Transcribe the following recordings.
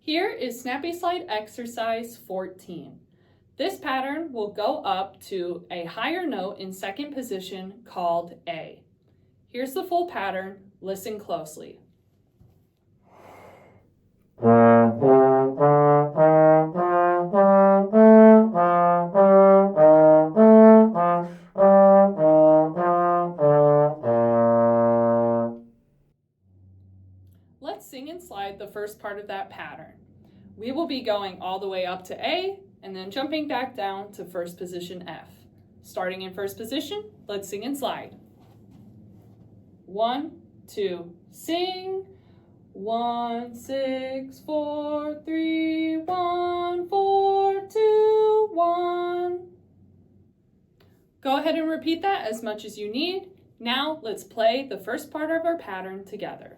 Here is Snappy Slide exercise 14. This pattern will go up to a higher note in second position called A. Here's the full pattern. Listen closely. Let's sing and slide the first part of that pattern. We will be going all the way up to A and then jumping back down to first position F. Starting in first position, let's sing and slide. 1, 2, sing. 1, 6, 4, 3, 1, 4, 2, 1. Go ahead and repeat that as much as you need. Now let's play the first part of our pattern together.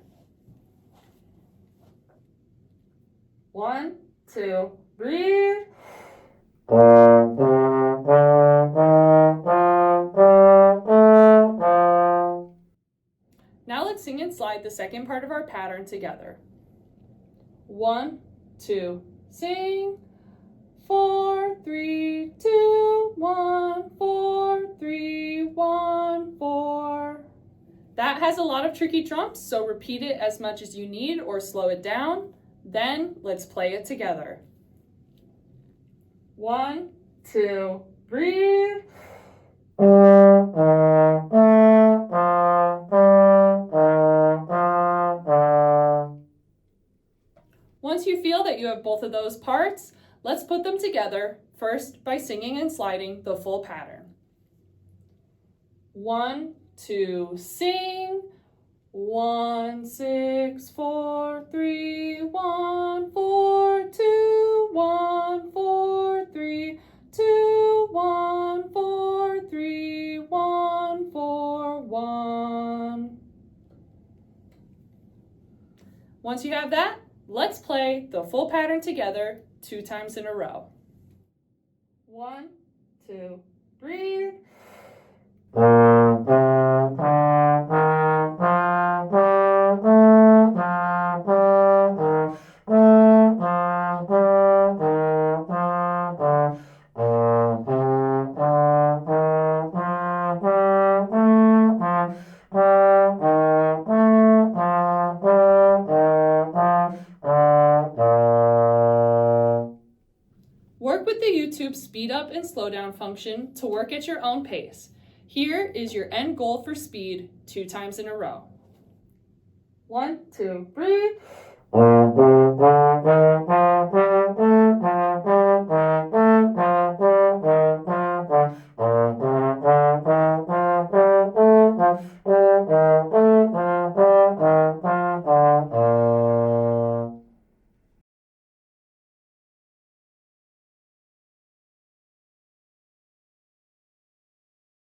1, 2, breathe. Now let's sing and slide the second part of our pattern together. 1, 2, sing. 4, 3, 2, 1, 4, 3, 1, 4. That has a lot of tricky jumps, so repeat it as much as you need or slow it down. Then let's play it together. 1, 2, breathe. Once you feel that you have both of those parts, let's put them together, first by singing and sliding the full pattern. 1, 2, sing. 1, 6, 4, 3, 1, 4, 2, 1, 4, 3, 2, 1, 4, 3, 1, 4, 1. Once you have that, let's play the full pattern together 2 times in a row. 1, 2, breathe. Work with the YouTube speed up and slow down function to work at your own pace. Here is your end goal for speed 2 times in a row. 1, 2, breathe.